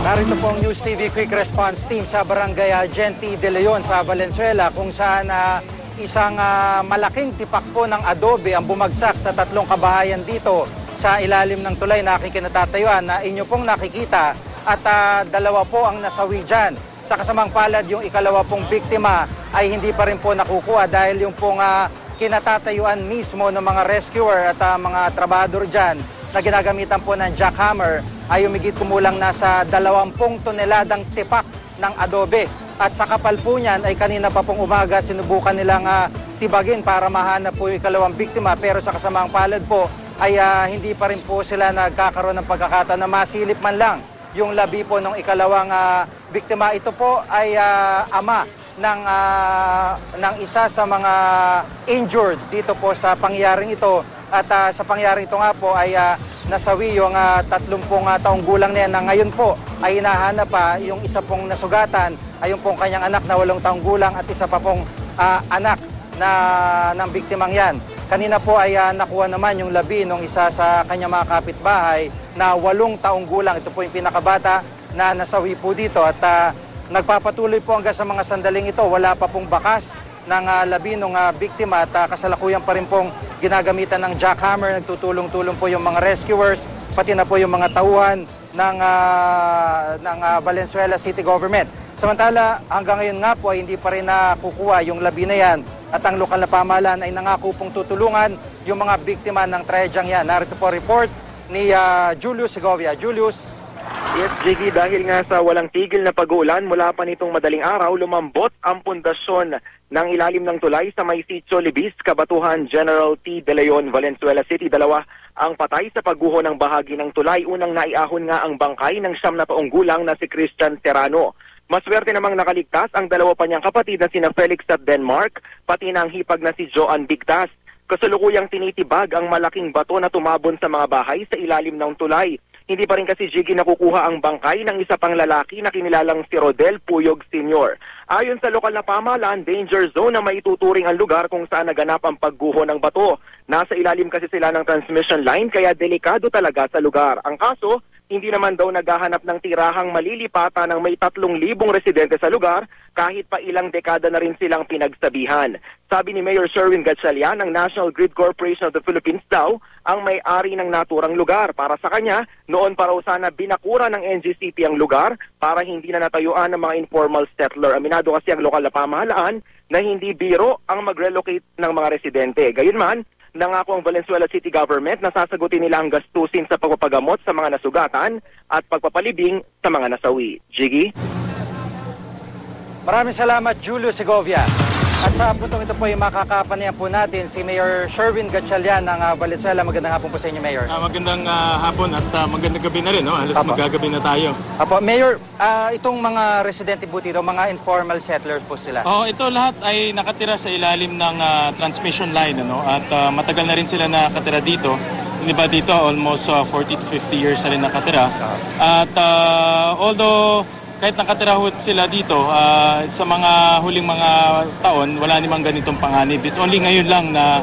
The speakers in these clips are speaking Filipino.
Narito po ang News TV Quick Response Team sa Barangay Genti de Leon sa Valenzuela kung saan isang malaking tipak po ng adobe ang bumagsak sa 3 kabahayan dito sa ilalim ng tulay na kinatayuan na inyo pong nakikita at 2 po ang nasawi dyan. Sa kasamang palad, yung ikalawa pong biktima ay hindi pa rin po nakukuha dahil yung pong kinatatayuan mismo ng mga rescuer at mga trabador dyan na ginagamitan po ng jackhammer ay umigit kumulang nasa 20 toneladang tipak ng adobe. At sa kapal po niyan ay kanina pa pong umaga sinubukan nilang tibagin para mahanap po yung ikalawang biktima, pero sa kasamang palad po ay hindi pa rin po sila nagkakaroon ng pagkakataon na masilip man lang yung labi po ng ikalawang biktima. Ito po ay ama ng isa sa mga injured dito po sa pangyaring ito. At sa pangyaring ito nga po ay nasawi yung 30 taong gulang na yan na ngayon po ay hinahanap pa yung isa pong nasugatan ay yung pong kanyang anak na 8 taong gulang at isa pa pong anak ng biktimang yan. Kanina po ay nakuha naman yung labi ng isa sa kanyang mga kapitbahay na 8 taong gulang. Ito po yung pinakabata na nasawi po dito at nagpapatuloy po hanggang sa mga sandaling ito. Wala pa pong bakas ng labi ng biktima at kasalukuyan pa rin pong ginagamitan ng jackhammer. Nagtutulong-tulong po yung mga rescuers, pati na po yung mga tauhan ng Valenzuela City Government. Samantala, hanggang ngayon nga po ay hindi pa rin nakukuha yung labi na yan at ang lokal na pamahalaan ay nangako pong tutulungan yung mga biktima ng trahedyang yan. Narito po report ni Julius Segovia. Julius. Yes, Jiggy, dahil nga sa walang tigil na pag-uulan mula pa nitong madaling araw, lumambot ang pundasyon ng ilalim ng tulay sa may sitio Libis, Kabatuhan, General T. De Leon, Valenzuela City. 2 ang patay sa pagguho ng bahagi ng tulay. Unang naiahon nga ang bangkay ng 9 na taong gulang na si Christian Serrano. Maswerte namang nakaligtas ang 2 pa niyang kapatid na sina Felix at Denmark, pati na ang hipag na si Joan Bigtas. Kasalukuyang tinitibag ang malaking bato na tumabon sa mga bahay sa ilalim ng tulay. Hindi pa rin kasi, Jiggy, nakukuha ang bangkay ng isa pang lalaki na kinilalang si Rodel Puyog Sr. Ayon sa lokal na pamahalaan, danger zone na maituturing ang lugar kung saan naganap ang pagguho ng bato. Nasa ilalim kasi sila ng transmission line kaya delikado talaga sa lugar. Ang kaso, hindi naman daw naghahanap ng tirahang malilipatan ng may 3,000 residente sa lugar kahit pa ilang dekada na rin silang pinagsabihan. Sabi ni Mayor Sherwin Gatchalian ng National Grid Corporation of the Philippines daw ang may-ari ng naturang lugar. Para sa kanya, noon pa raw sana binakura ng NGCP ang lugar para hindi na natayuan ng mga informal settler. Aminado kasi ang lokal na pamahalaan na hindi biro ang mag-relocate ng mga residente. Gayunman, nangako ang Valenzuela City Government na sasagutin nila ang gastusin sa pagpapagamot sa mga nasugatan at pagpapalibing sa mga nasawi. Jiggy? Maraming salamat, Julio Segovia. At sa puntong ito po ay makakapanayan po natin si Mayor Sherwin Gatchalian ng Valenzuela. Magandang hapon po sa inyo, Mayor. Magandang hapon at magandang gabi na rin. No? Halos magagabi na tayo. Apo, Mayor, itong mga residente po dito, mga informal settlers po sila? Ito lahat ay nakatira sa ilalim ng transmission line. Ano? At matagal na rin sila nakatira dito. Hindi ba dito, almost 40 to 50 years na rin nakatira. At although kahit nakatira sila dito, sa mga huling mga taon, wala namang ganitong panganib. It's only ngayon lang na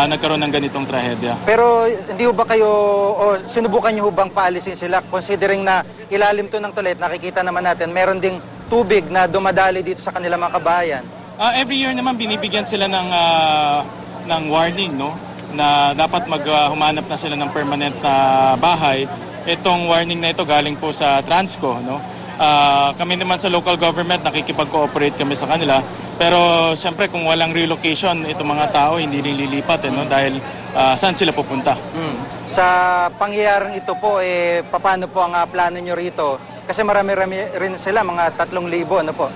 nagkaroon ng ganitong trahedya. Pero hindi ho ba kayo, o sinubukan nyo ho bang paalisin sila considering na ilalim to ng tulay, nakikita naman natin, meron ding tubig na dumadali dito sa kanilang mga kabahayan? Every year naman binibigyan sila ng warning, no? Na dapat humanap na sila ng permanent na bahay. Itong warning na ito galing po sa Transco, no? Kami naman sa local government nakikipag-cooperate kami sa kanila, pero siyempre kung walang relocation itong mga tao hindi rin lilipat no? Dahil saan sila pupunta. Sa pangyayaring ito po paano po ang plano nyo rito? Kasi marami-rami rin sila, mga 3,000 ano po?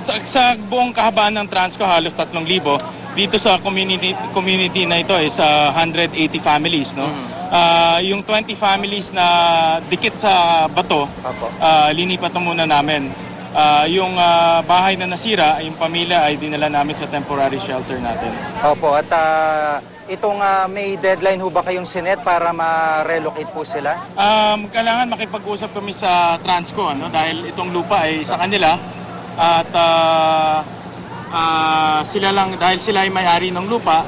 Sa buong kahabaan ng Transco halos 3,000. Dito sa community na ito is 180 families, no? Yung 20 families na dikit sa bato, linipat na muna namin. Yung bahay na nasira, yung pamilya ay dinala namin sa temporary shelter natin. Opo, at itong may deadline ho ba kayong sinet para ma-relocate po sila? Kailangan makipag-usap kami sa Transco, ano? Dahil itong lupa ay sa kanila at sila lang, dahil sila ay may-ari ng lupa,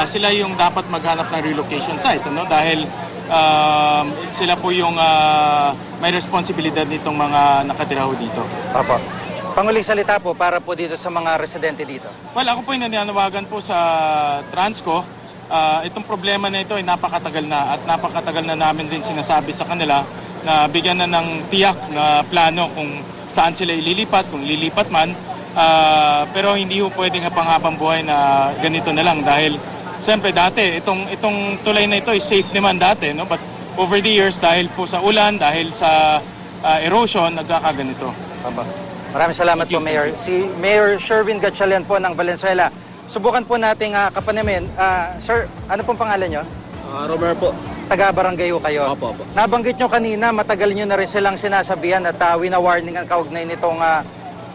sila yung dapat maghanap ng relocation site, ano? Dahil sila po yung may responsibilidad nitong mga nakatira ho dito. Opo. Panguling salita po para po dito sa mga residente dito. Well, ako po yung nananawagan po sa Transco. Itong problema na ito ay napakatagal na at napakatagal na namin rin sinasabi sa kanila na bigyan na ng tiyak na plano kung saan sila ililipat, kung lilipat man. Pero hindi po pwedeng panghabang buhay na ganito na lang dahil siyempre dati itong tulay na ito is safe naman dati, no? But over the years dahil po sa ulan, dahil sa erosion, nagkakaganito. Opo. Maraming salamat po, Mayor. Si Mayor Sherwin Gatchalian po ng Valenzuela. Subukan po nating kapanamin. Sir, ano pong pangalan nyo? Romer po. Taga-barangay ho kayo. Opo, opo. Nabanggit nyo kanina, matagal nyo na rin silang sinasabihan at wina-warning ang kaugnay nitong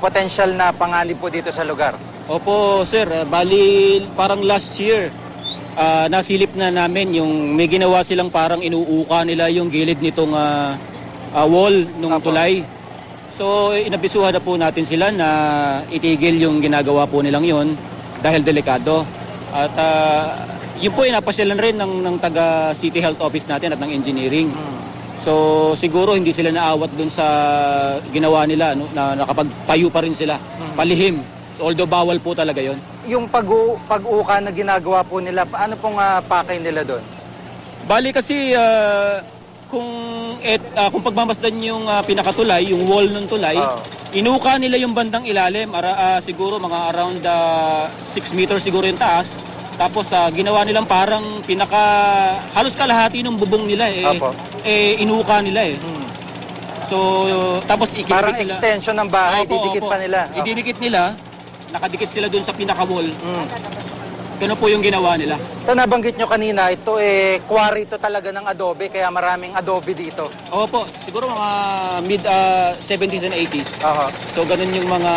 potential na panganib po dito sa lugar. Opo, sir. Bali, parang last year, nasilip na namin yung may ginawa silang parang inuuka nila yung gilid nitong wall nung Opo. tulay. So, inabisuhan na po natin sila na itigil yung ginagawa po nilang yon dahil delikado. At yun po, napasyalan rin ng taga City Health Office natin at ng engineering. So, siguro hindi sila naawat dun sa ginawa nila, no, na nakapagtayo pa rin sila, palihim. Although bawal po talaga yon. Yung pag-uka na ginagawa po nila, paano pong pakay nila doon? Bali kasi kung pagmamasdan yung pinakatulay, yung wall ng tulay, inuka nila yung bandang ilalim, siguro mga around 6 meters siguro yung taas. Tapos ginawa nilang parang halos kalahati ng bubong nila inuka nila eh. So tapos Parang extension ng bahay, didikit pa nila. Ididikit nila, nakadikit sila dun sa pinaka-wall. Ganun po yung ginawa nila. Ito nabanggit nyo kanina, ito quarry ito talaga ng adobe, kaya maraming adobe dito. Opo, siguro mga mid 70s and 80s. Aha. So ganun yung mga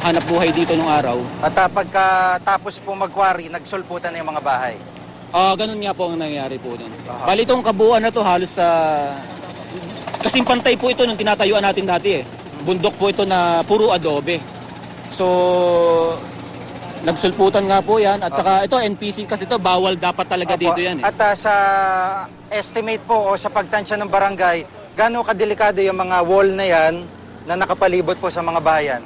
hanap buhay dito nung araw. At pagkatapos po mag-quarry, nagsulputan na yung mga bahay. Ganun nga po ang nangyari po doon. Bali itong kabuuan na to halos kasing pantay po ito nung tinatayuan natin dati eh. Bundok po ito na puro adobe. So nagsulputan nga po yan at saka ito NPC kasi ito bawal dapat talaga dito yan eh. At sa estimate po o sa pagtansya ng barangay, gaano kadelikado yung mga wall na yan na nakapalibot po sa mga bayan?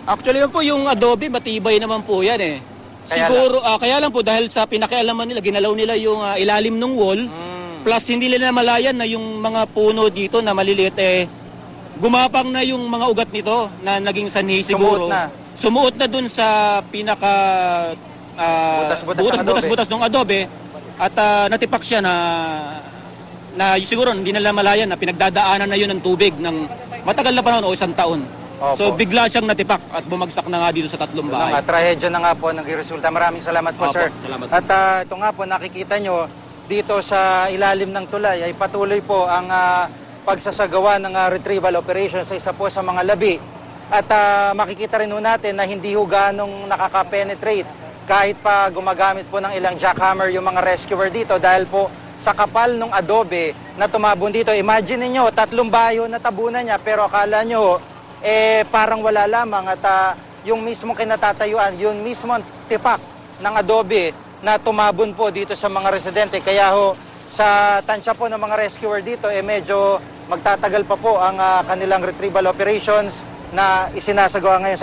Actually po yung adobe matibay naman po yan eh. Siguro kaya lang po dahil sa pinakialaman nila, ginalaw nila yung ilalim ng wall. Plus hindi nila malayan na yung mga puno dito na maliliit gumapang na yung mga ugat nito na naging sanhi siguro. Sumuot na dun sa pinaka butas-butas ng adobe at natipak siya na siguro hindi nila malayan na pinagdadaanan na yun ng tubig ng matagal na panahon o 1 taon. Opo. So bigla siyang natipak at bumagsak na nga dito sa 3 bahay. Trahedya na nga po nagresulta. Maraming salamat po, Opo, sir. salamat. At ito nga po, nakikita nyo dito sa ilalim ng tulay ay patuloy po ang pagsasagawa ng retrieval operation sa isa po sa mga labi. At makikita rin po natin na hindi ho ganong nakaka-penetrate kahit pa gumagamit po ng ilang jackhammer yung mga rescuer dito dahil po sa kapal ng adobe na tumabon dito. Imagine niyo 3 bayo na tabunan niya pero akala nyo parang wala lamang at yung mismong kinatatayuan, yung mismong tipak ng adobe na tumabon po dito sa mga residente. Kaya ho sa tansya po ng mga rescuer dito medyo magtatagal pa po ang kanilang retrieval operations na isinasagawa ngayon.